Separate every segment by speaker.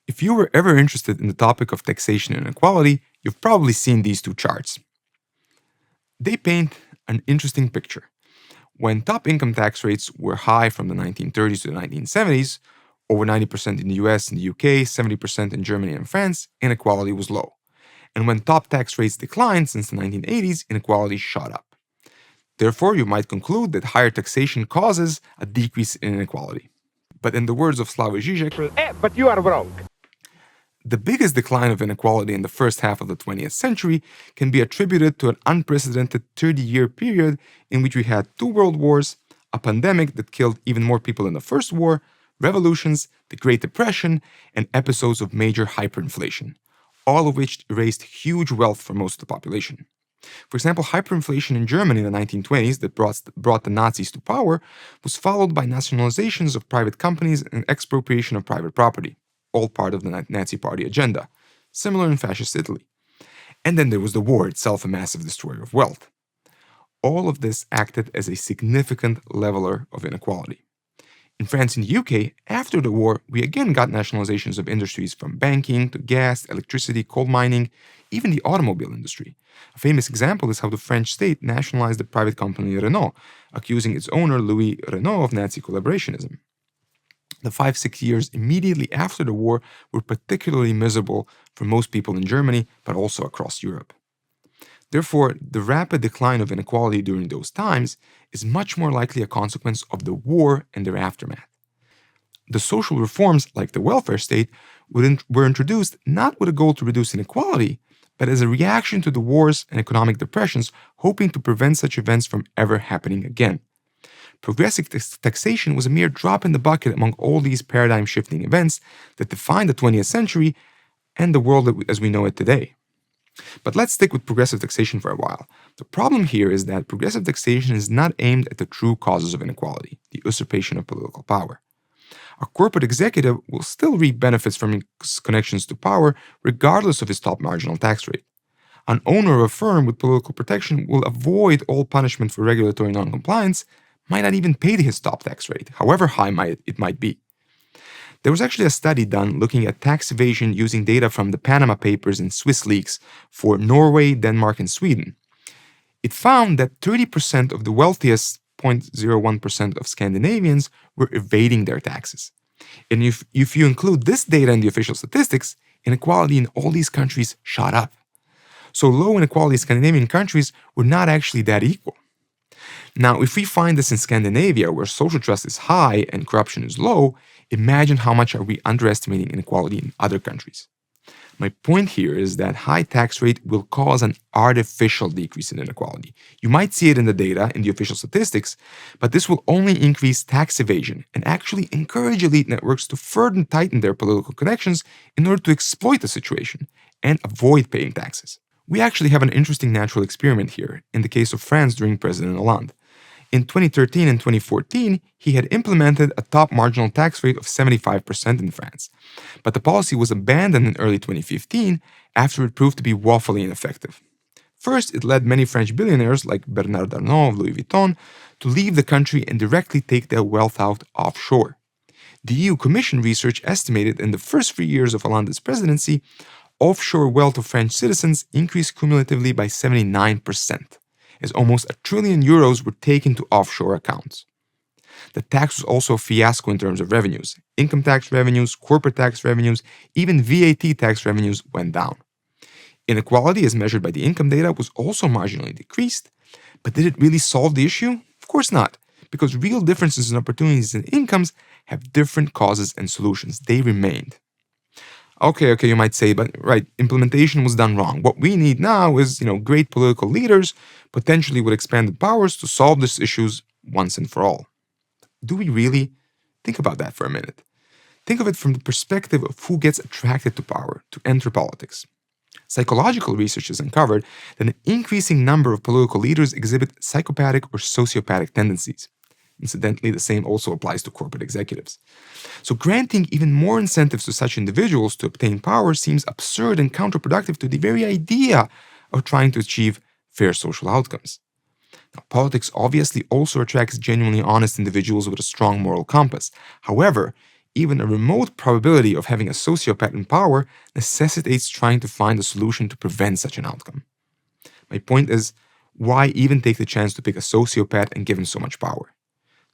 Speaker 1: If you were ever interested in the topic of taxation and inequality, you've probably seen these two charts. They paint an interesting picture. When top income tax rates were high from the 1930s to the 1970s, over 90% in the US and the UK, 70% in Germany and France, inequality was low. And when top tax rates declined since the 1980s, inequality shot up. Therefore, you might conclude that higher taxation causes a decrease in inequality. But in the words of Slavoj Žižek,
Speaker 2: but you are wrong.
Speaker 1: The biggest decline of inequality in the first half of the 20th century can be attributed to an unprecedented 30-year period in which we had 2 world wars, a pandemic that killed even more people than the First War, revolutions, the Great Depression, and episodes of major hyperinflation, all of which erased huge wealth for most of the population. For example, hyperinflation in Germany in the 1920s that brought the Nazis to power was followed by nationalizations of private companies and expropriation of private property, all part of the Nazi Party agenda, similar in fascist Italy. And then there was the war itself, a massive destroyer of wealth. All of this acted as a significant leveler of inequality. In France and the UK, after the war, we again got nationalizations of industries from banking to gas, electricity, coal mining, even the automobile industry. A famous example is how the French state nationalized the private company Renault, accusing its owner Louis Renault of Nazi collaborationism. The 5-6 years immediately after the war were particularly miserable for most people in Germany, but also across Europe. Therefore, the rapid decline of inequality during those times is much more likely a consequence of the war and their aftermath. The social reforms, like the welfare state, were introduced not with a goal to reduce inequality, but as a reaction to the wars and economic depressions, hoping to prevent such events from ever happening again. Progressive taxation was a mere drop in the bucket among all these paradigm-shifting events that defined the 20th century and the world as we know it today. But let's stick with progressive taxation for a while. The problem here is that progressive taxation is not aimed at the true causes of inequality, the usurpation of political power. A corporate executive will still reap benefits from his connections to power regardless of his top marginal tax rate. An owner of a firm with political protection will avoid all punishment for regulatory noncompliance, might not even pay his top tax rate, however high it might be. There was actually a study done looking at tax evasion using data from the Panama Papers and Swiss leaks for Norway, Denmark, and Sweden. It found that 30% of the wealthiest 0.01% of Scandinavians were evading their taxes. And if you include this data in the official statistics, inequality in all these countries shot up. So low inequality Scandinavian countries were not actually that equal. Now, if we find this in Scandinavia, where social trust is high and corruption is low, imagine how much are we underestimating inequality in other countries. My point here is that high tax rate will cause an artificial decrease in inequality. You might see it in the data, in the official statistics, but this will only increase tax evasion and actually encourage elite networks to further tighten their political connections in order to exploit the situation and avoid paying taxes. We actually have an interesting natural experiment here in the case of France during President Hollande. In 2013 and 2014, he had implemented a top marginal tax rate of 75% in France. But the policy was abandoned in early 2015 after it proved to be woefully ineffective. First, it led many French billionaires like Bernard Arnault of Louis Vuitton to leave the country and directly take their wealth out offshore. The EU Commission research estimated in the first 3 years of Hollande's presidency, offshore wealth of French citizens increased cumulatively by 79%. As almost €1 trillion were taken to offshore accounts. The tax was also a fiasco in terms of revenues. Income tax revenues, corporate tax revenues, even VAT tax revenues went down. Inequality, as measured by the income data, was also marginally decreased. But did it really solve the issue? Of course not, because real differences in opportunities and incomes have different causes and solutions. They remained. Okay, you might say, but right, implementation was done wrong. What we need now is, great political leaders, potentially with expanded powers to solve these issues once and for all. Do we really? Think about that for a minute. Think of it from the perspective of who gets attracted to power, to enter politics. Psychological research has uncovered that an increasing number of political leaders exhibit psychopathic or sociopathic tendencies. Incidentally, the same also applies to corporate executives. So granting even more incentives to such individuals to obtain power seems absurd and counterproductive to the very idea of trying to achieve fair social outcomes. Now, politics obviously also attracts genuinely honest individuals with a strong moral compass. However, even a remote probability of having a sociopath in power necessitates trying to find a solution to prevent such an outcome. My point is, why even take the chance to pick a sociopath and give him so much power?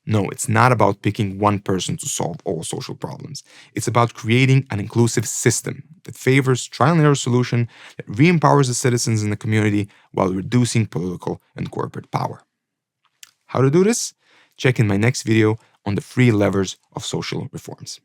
Speaker 1: No, it's not about picking one person to solve all social problems. It's about creating an inclusive system that favors trial and error solution, that re-empowers the citizens in the community while reducing political and corporate power. How to do this? Check in my next video on the 3 levers of social reforms.